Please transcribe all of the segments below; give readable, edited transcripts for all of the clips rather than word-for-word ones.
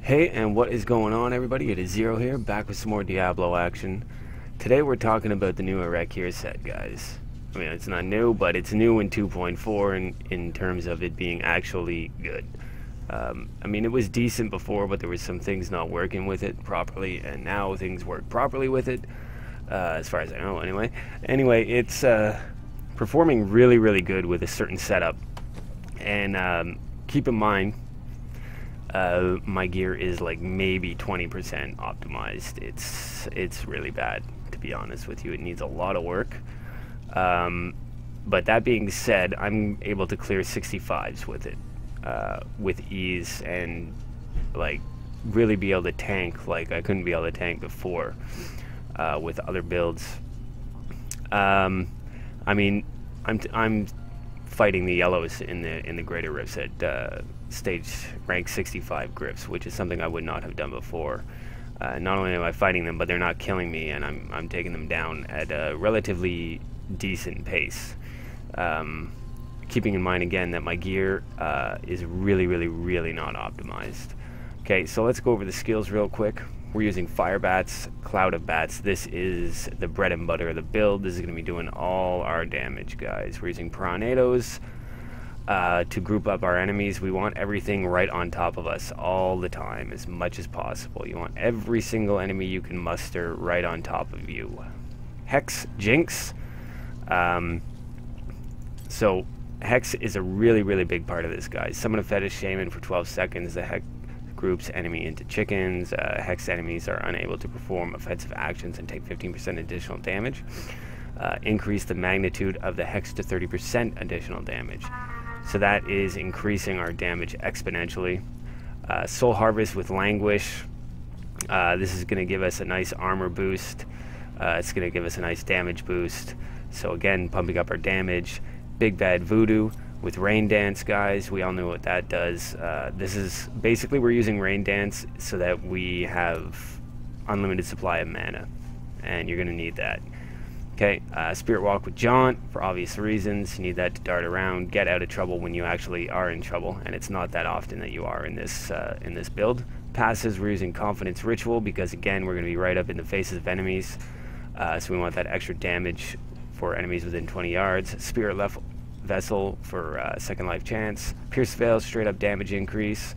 Hey, and what is going on, everybody? It is Zero here, back with some more Diablo action. Today we're talking about the new Arachyr set, guys. I mean, it's not new, but it's new in 2.4 in terms of it being actually good. I mean, it was decent before, but there was some things not working with it properly, and now things work properly with it, as far as I know, anyway. Anyway, it's performing really, really good with a certain setup. And keep in mind, my gear is like maybe 20% optimized. It's really bad, to be honest with you. It needs a lot of work. But that being said, I'm able to clear 65s with it, with ease, and like really be able to tank like I couldn't be able to tank before with other builds. I mean, I'm fighting the yellows in the greater rifts at stage rank 65 grips, which is something I would not have done before. Not only am I fighting them, but they're not killing me, and I'm taking them down at a relatively decent pace. Keeping in mind again that my gear is really not optimized. Okay, so let's go over the skills real quick. We're using Fire Bats, Cloud of Bats. This is the bread and butter of the build. This is going to be doing all our damage, guys. We're using Tornadoes to group up our enemies. We want everything right on top of us all the time, as much as possible. You want every single enemy you can muster right on top of you. Hex, Jinx. So Hex is a really big part of this, guys. Summon a Fetish Shaman for 12 seconds. The Hex groups enemy into chickens. Hex enemies are unable to perform offensive actions and take 15% additional damage. Increase the magnitude of the Hex to 30% additional damage. So that is increasing our damage exponentially. Soul Harvest with Languish. This is going to give us a nice armor boost. It's going to give us a nice damage boost. So again, pumping up our damage. Big Bad Voodoo with Rain Dance, guys. We all know what that does. This is basically, we're using Rain Dance so that we have unlimited supply of mana, and you're going to need that. Okay, Spirit Walk with Jaunt, for obvious reasons. You need that to dart around, get out of trouble when you actually are in trouble, and it's not that often that you are in this build. Passes, we're using Confidence Ritual because, again, we're going to be right up in the faces of enemies, so we want that extra damage for enemies within 20 yards. Spirit Vessel for second life chance. Pierce Veil, straight up damage increase,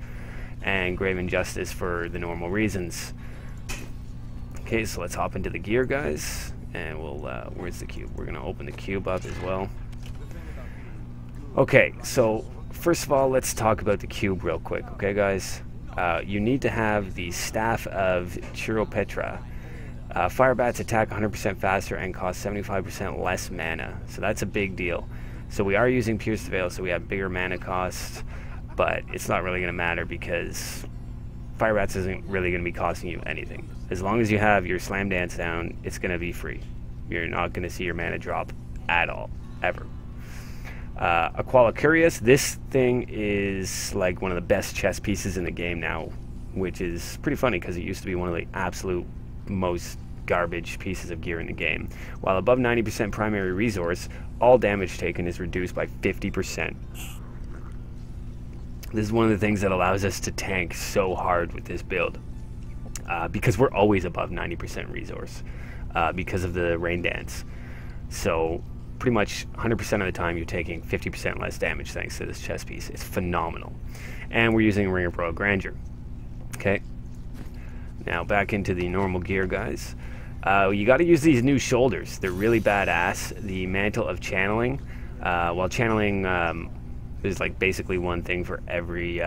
and Graven Justice for the normal reasons. Okay, so let's hop into the gear, guys. And we'll, where's the cube? We're going to open the cube up as well. Okay, so first of all, let's talk about the cube real quick, okay, guys? You need to have the Staff of Chiropetra. Fire Bats attack 100% faster and cost 75% less mana, so that's a big deal. So we are using Pierce Veil, so we have bigger mana costs, but it's not really going to matter because Fire Bats isn't really going to be costing you anything. As long as you have your Slam Dance down, it's going to be free. You're not going to see your mana drop at all, ever. Aquala Curious, this thing is like one of the best chess pieces in the game now, which is pretty funny because it used to be one of the absolute most garbage pieces of gear in the game. While above 90% primary resource, all damage taken is reduced by 50%. This is one of the things that allows us to tank so hard with this build, because we're always above 90% resource because of the Rain Dance. So pretty much 100% of the time you're taking 50% less damage thanks to this chess piece. It's phenomenal. And we're using Ring of Royal Grandeur. Okay, now back into the normal gear, guys. You got to use these new shoulders. They're really badass. The Mantle of Channeling. While channeling is like basically one thing for every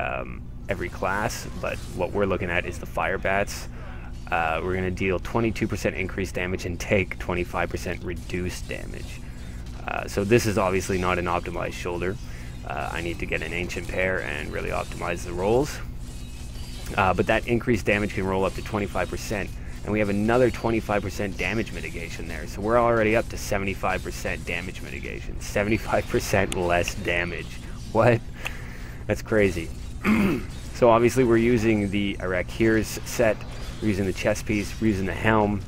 class, but what we're looking at is the Fire Bats. We're going to deal 22% increased damage and take 25% reduced damage. So this is obviously not an optimized shoulder. I need to get an Ancient Pair and really optimize the rolls. But that increased damage can roll up to 25%. And we have another 25% damage mitigation there. So we're already up to 75% damage mitigation. 75% less damage. What? That's crazy. So obviously we're using the Arachyr's set. We're using the chest piece. We're using the helm.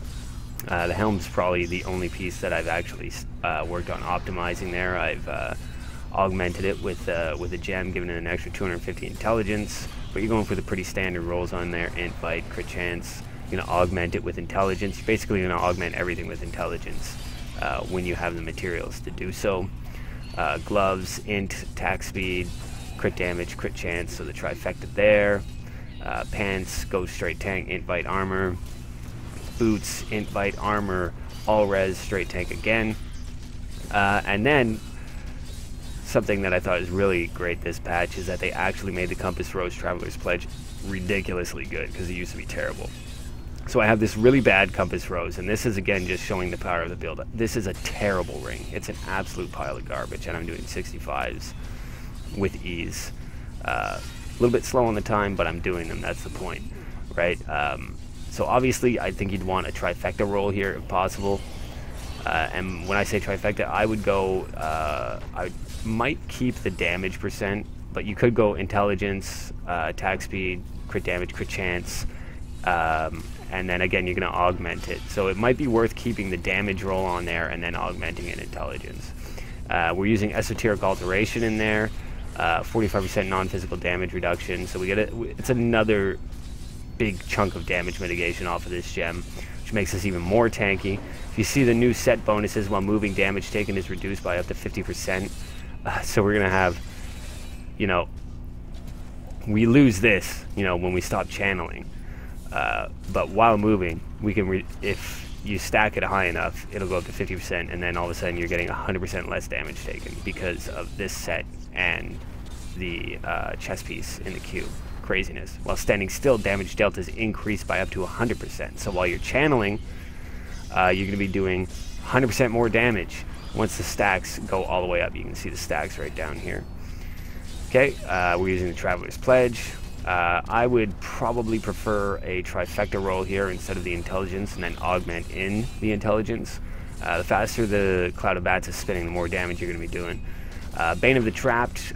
The helm's probably the only piece that I've actually worked on optimizing there. I've augmented it with a gem, giving it an extra 250 intelligence. but you're going for the pretty standard rolls on there. Int, bite, crit chance. You're going to augment it with intelligence. You're basically going to augment everything with intelligence when you have the materials to do so. Gloves, int, attack speed, crit damage, crit chance, so the trifecta there. Pants, go straight tank, int, bite, armor. Boots, int, bite, armor, all res, straight tank again. And then something that I thought was really great this patch is that they actually made the Compass Rose Traveler's Pledge ridiculously good, because it used to be terrible. So I have this really bad Compass Rose, and this is again just showing the power of the build. This is a terrible ring. It's an absolute pile of garbage, and I'm doing 65s with ease. A little bit slow on the time, but I'm doing them. That's the point, right? So obviously I think you'd want a trifecta roll here if possible. And when I say trifecta, I would go, I might keep the damage percent, but you could go intelligence, attack speed, crit damage, crit chance, and then again you're going to augment it. So it might be worth keeping the damage roll on there and then augmenting it in intelligence. We're using esoteric alteration in there, 45% non-physical damage reduction, so we get it's another big chunk of damage mitigation off of this gem, which makes us even more tanky. If you see the new set bonuses, while moving, damage taken is reduced by up to 50%. So we're going to have, you know, we lose this, you know, when we stop channeling. But while moving, we can, if you stack it high enough, it'll go up to 50%, and then all of a sudden you're getting 100% less damage taken because of this set and the chest piece in the queue. Craziness. While standing still, damage dealt is increased by up to 100%. So while you're channeling, you're going to be doing 100% more damage once the stacks go all the way up. You can see the stacks right down here. Okay, we're using the Traveler's Pledge. I would probably prefer a trifecta roll here instead of the intelligence, and then augment in the intelligence. The faster the Cloud of Bats is spinning, the more damage you're going to be doing. Bane of the Trapped,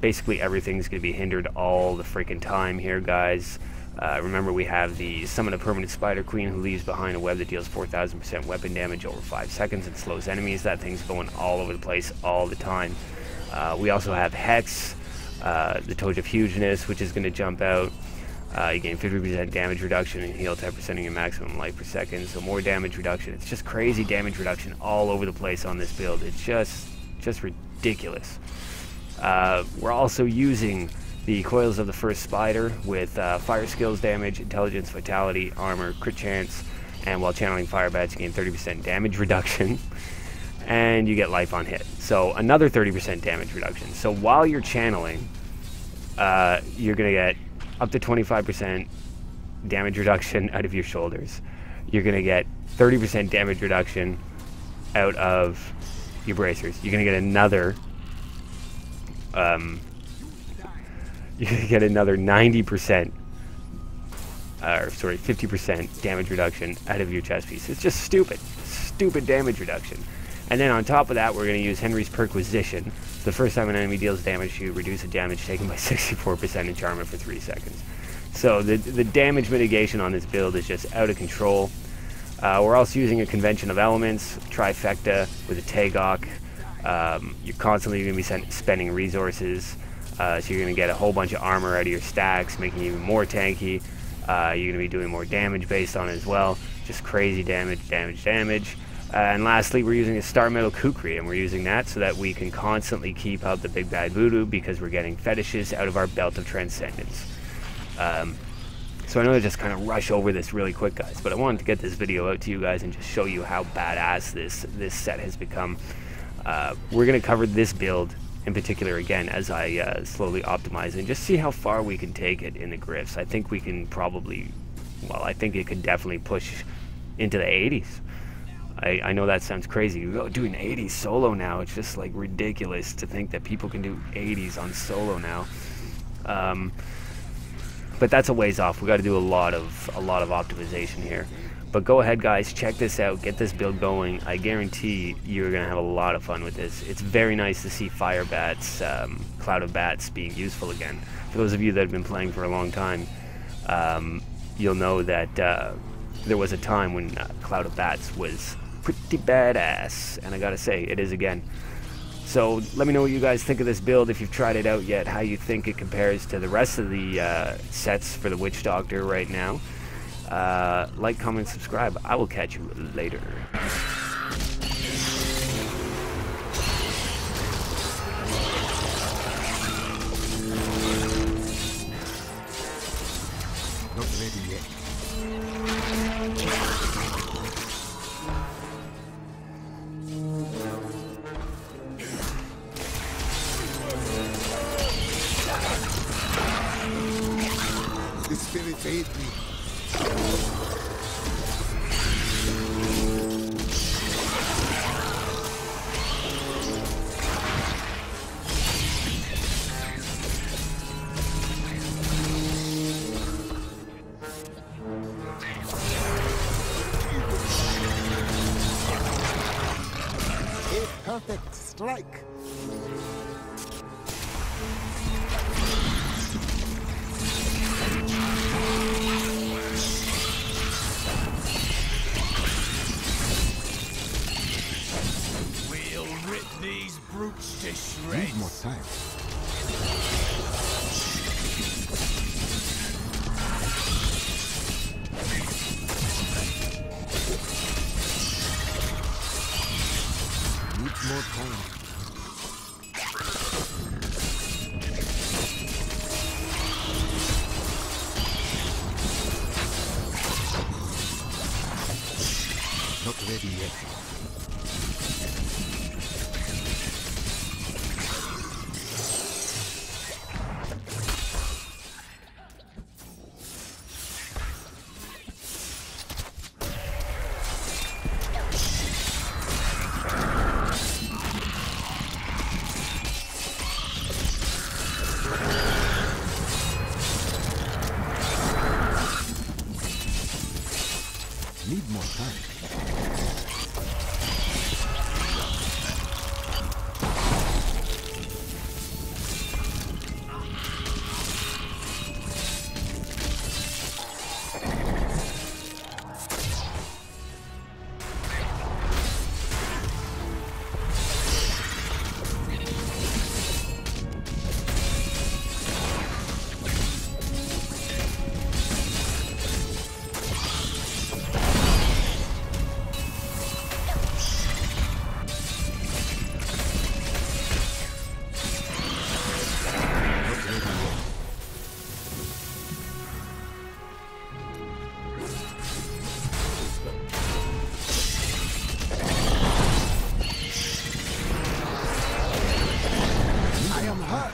basically everything's going to be hindered all the freaking time here, guys. Remember, we have the Summon a Permanent Spider Queen who leaves behind a web that deals 4,000% weapon damage over 5 seconds and slows enemies. That thing's going all over the place all the time. We also have Hex, the Toad of Hugeness, which is going to jump out. You gain 50% damage reduction and heal 10% of your maximum life per second, so more damage reduction. It's just crazy damage reduction all over the place on this build. It's just ridiculous. We're also using the Coils of the First Spider with fire skills damage, intelligence, vitality, armor, crit chance, and while channeling fire bats you gain 30% damage reduction and you get life on hit. So another 30% damage reduction. So while you're channeling, you're going to get up to 25% damage reduction out of your shoulders. You're going to get 30% damage reduction out of your bracers. You're going to get another 90%, or sorry, 50% damage reduction out of your chest piece. It's just stupid damage reduction. And then on top of that, we're going to use Henry's Perquisition. The first time an enemy deals damage to you, reduce the damage taken by 64% and charm it for 3 seconds. So the damage mitigation on this build is just out of control. We're also using a Convention of Elements, Trifecta with a Tagok. You're constantly going to be spending resources, so you're going to get a whole bunch of armor out of your stacks, making you even more tanky. You're going to be doing more damage based on it as well. Just crazy damage. And lastly, we're using a Star Metal Kukri, and we're using that so that we can constantly keep up the Big Bad Voodoo, because we're getting fetishes out of our Belt of Transcendence. So I know I just kind of rush over this really quick, guys, but I wanted to get this video out to you guys and just show you how badass this set has become. We're going to cover this build in particular again as I slowly optimize and just see how far we can take it in the Griffs. I think we can probably, well, I think it could definitely push into the 80s. I know that sounds crazy. Doing 80s solo now, it's just like ridiculous to think that people can do 80s on solo now. But that's a ways off. We got to do a lot of optimization here. But go ahead, guys, check this out, get this build going. I guarantee you're gonna have a lot of fun with this. It's very nice to see Fire Bats, Cloud of Bats being useful again. For those of you that have been playing for a long time, you'll know that there was a time when Cloud of Bats was pretty badass, and I gotta say, it is again. So let me know what you guys think of this build, if you've tried it out yet, how you think it compares to the rest of the sets for the Witch Doctor right now. Like, comment, subscribe. I will catch you later. Not ready yet. The spirits aid me. A perfect strike. We'll rip these brutes to Need shreds. more time. Need more time. Not ready yet. Need more time. I am hurt.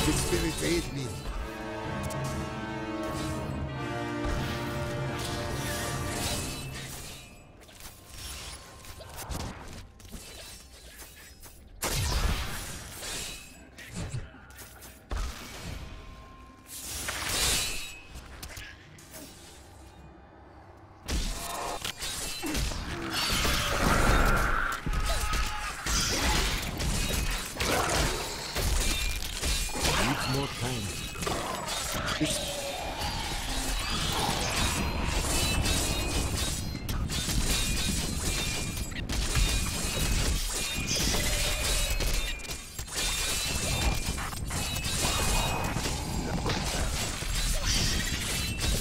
The spirits aid me. Need more time. This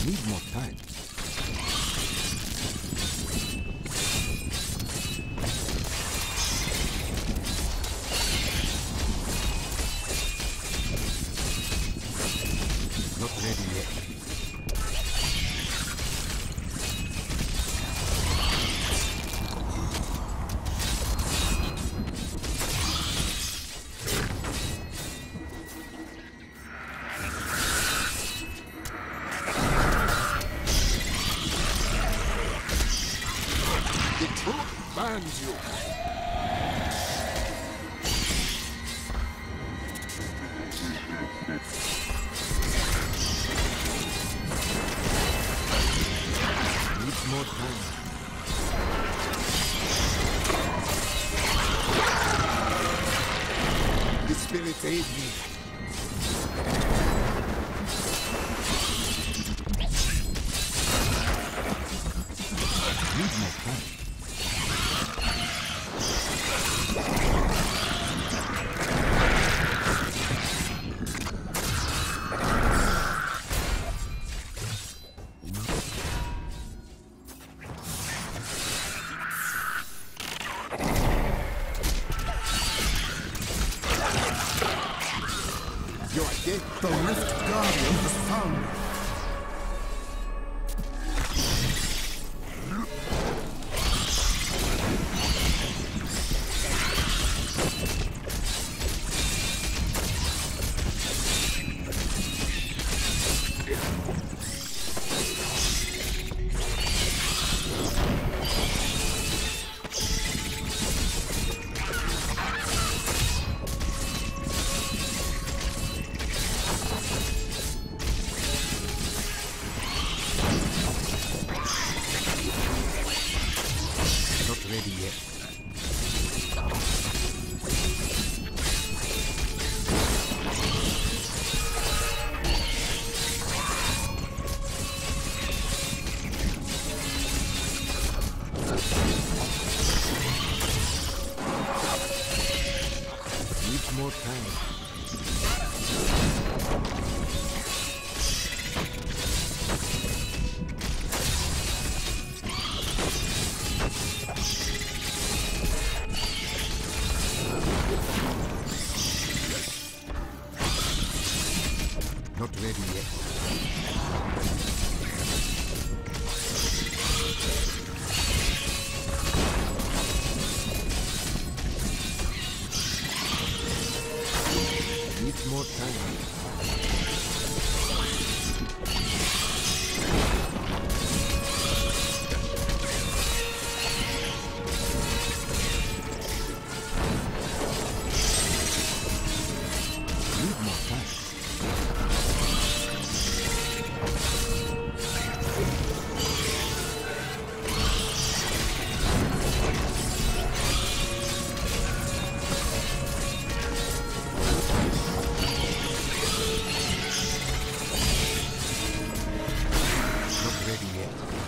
need more time. Not ready yet. The truth bans you. more time. The spirits aid me. Need more time. You're dead. The Rift Guardian is found. Not ready yet. Needs more time. Not ready yet. Needs more time. Need more time. Not ready yet.